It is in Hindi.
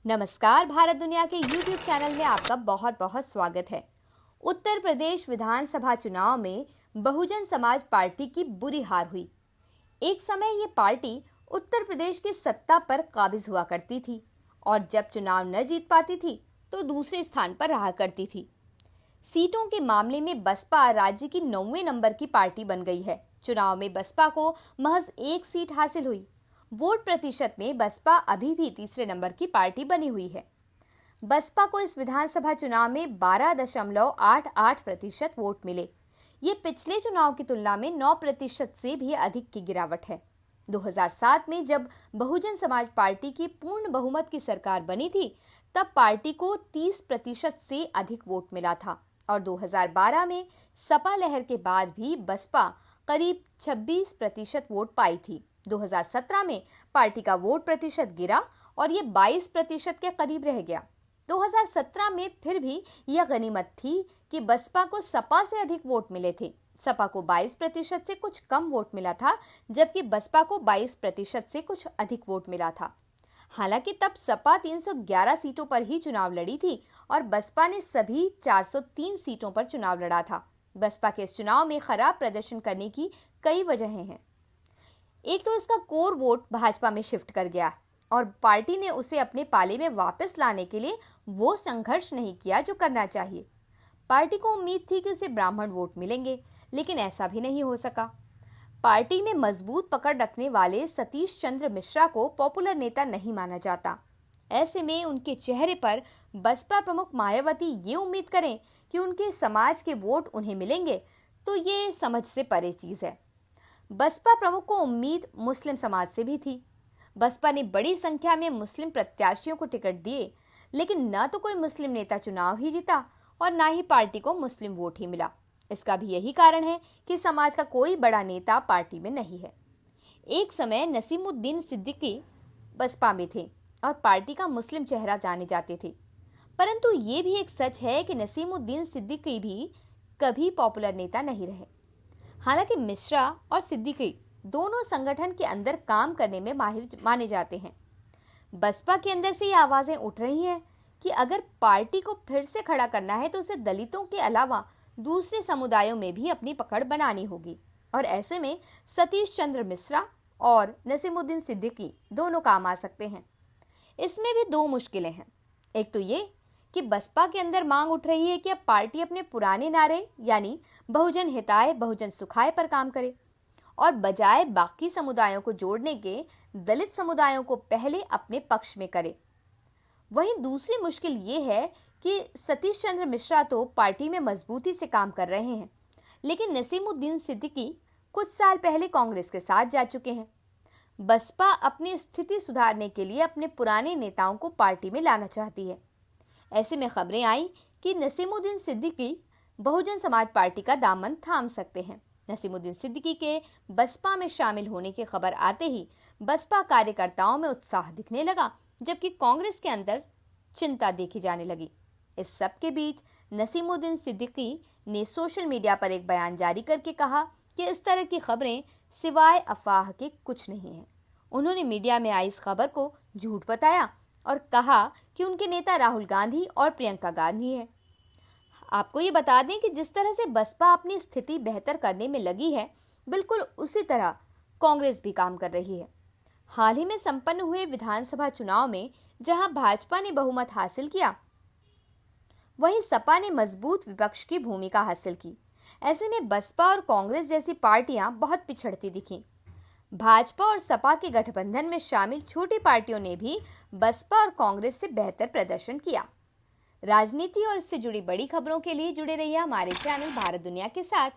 नमस्कार। भारत दुनिया के YouTube चैनल में आपका बहुत बहुत स्वागत है। उत्तर प्रदेश विधानसभा चुनाव में बहुजन समाज पार्टी की बुरी हार हुई। एक समय ये पार्टी उत्तर प्रदेश की सत्ता पर काबिज हुआ करती थी और जब चुनाव न जीत पाती थी तो दूसरे स्थान पर रहा करती थी। सीटों के मामले में बसपा राज्य की 9वें नंबर की पार्टी बन गई है। चुनाव में बसपा को महज 1 सीट हासिल हुई। वोट प्रतिशत में बसपा अभी भी तीसरे नंबर की पार्टी बनी हुई है। बसपा को इस विधानसभा चुनाव में 12.88% वोट मिले। ये पिछले चुनाव की तुलना में 9% से भी अधिक की गिरावट है। 2007 में जब बहुजन समाज पार्टी की पूर्ण बहुमत की सरकार बनी थी, तब पार्टी को 30% से अधिक वोट मिला था और 2012 में सपा लहर के बाद भी बसपा करीब 26% वोट पाई थी। 2017 में पार्टी का वोट प्रतिशत गिरा और ये 22% के करीब रह गया। 2017 में फिर भी यह गनीमत थी कि बसपा को सपा से अधिक वोट मिले थे। सपा को 22% से कुछ कम वोट मिला था, जबकि बसपा को 22% से कुछ अधिक वोट मिला था। हालांकि तब सपा 311 सीटों पर ही चुनाव लड़ी थी और बसपा ने सभी 403 सीटों पर चुनाव लड़ा था। बसपा के इस चुनाव में खराब प्रदर्शन करने की कई वजहें हैं। एक तो इसका कोर वोट भाजपा में शिफ्ट कर गया और पार्टी ने उसे अपने पाले में वापस लाने के लिए वो संघर्ष नहीं किया जो करना चाहिए। पार्टी को उम्मीद थी कि उसे ब्राह्मण वोट मिलेंगे, लेकिन ऐसा भी नहीं हो सका। पार्टी में मजबूत पकड़ रखने वाले सतीश चंद्र मिश्रा को पॉपुलर नेता नहीं माना जाता। ऐसे में उनके चेहरे पर बसपा प्रमुख मायावती ये उम्मीद करें कि उनके समाज के वोट उन्हें मिलेंगे, तो ये समझ से परे चीज है। बसपा प्रमुख को उम्मीद मुस्लिम समाज से भी थी। बसपा ने बड़ी संख्या में मुस्लिम प्रत्याशियों को टिकट दिए, लेकिन न तो कोई मुस्लिम नेता चुनाव ही जीता और न ही पार्टी को मुस्लिम वोट ही मिला। इसका भी यही कारण है कि समाज का कोई बड़ा नेता पार्टी में नहीं है। एक समय नसीमुद्दीन सिद्दीकी बसपा में थे और पार्टी का मुस्लिम चेहरा जाने जाते थे, परंतु ये भी एक सच है कि नसीमुद्दीन सिद्दीकी भी कभी पॉपुलर नेता नहीं रहे। हालांकि मिश्रा और सिद्दीकी दोनों संगठन के अंदर काम करने में माहिर माने जाते हैं। बसपा के अंदर से ये आवाजें उठ रही हैं कि अगर पार्टी को फिर से खड़ा करना है तो उसे दलितों के अलावा दूसरे समुदायों में भी अपनी पकड़ बनानी होगी और ऐसे में सतीश चंद्र मिश्रा और नसीमुद्दीन सिद्दीकी दोनों काम आ सकते हैं। इसमें भी दो मुश्किलें हैं। एक तो ये कि बसपा के अंदर मांग उठ रही है कि अब पार्टी अपने पुराने नारे यानी बहुजन हिताय बहुजन सुखाय पर काम करे और बजाय बाकी समुदायों को जोड़ने के दलित समुदायों को पहले अपने पक्ष में करे। वहीं दूसरी मुश्किल ये है कि सतीश चंद्र मिश्रा तो पार्टी में मजबूती से काम कर रहे हैं, लेकिन नसीमुद्दीन सिद्दीकी कुछ साल पहले कांग्रेस के साथ जा चुके हैं। बसपा अपनी स्थिति सुधारने के लिए अपने पुराने नेताओं को पार्टी में लाना चाहती है। ऐसे में खबरें आई कि नसीमुद्दीन सिद्दीकी बहुजन समाज पार्टी का दामन थाम सकते हैं। नसीमुद्दीन सिद्दीकी के बसपा में शामिल होने की खबर आते ही बसपा कार्यकर्ताओं में उत्साह दिखने लगा, जबकि कांग्रेस के अंदर चिंता देखी जाने लगी। इस सब के बीच नसीमुद्दीन सिद्दीकी ने सोशल मीडिया पर एक बयान जारी करके कहा कि इस तरह की खबरें सिवाय अफवाह के कुछ नहीं है। उन्होंने मीडिया में आई इस खबर को झूठ बताया और कहा कि उनके नेता राहुल गांधी और प्रियंका गांधी हैं। आपको ये बता दें कि जिस तरह से बसपा अपनी स्थिति बेहतर करने में लगी है, बिल्कुल उसी तरह कांग्रेस भी काम कर रही है। हाल ही में संपन्न हुए विधानसभा चुनाव में जहां भाजपा ने बहुमत हासिल किया, वहीं सपा ने मजबूत विपक्ष की भूमिका हासिल की। ऐसे में बसपा और कांग्रेस जैसी पार्टियां बहुत पिछड़ती दिखी। भाजपा और सपा के गठबंधन में शामिल छोटी पार्टियों ने भी बसपा और कांग्रेस से बेहतर प्रदर्शन किया। राजनीति और इससे जुड़ी बड़ी खबरों के लिए जुड़े रहिए हमारे चैनल भारत दुनिया के साथ।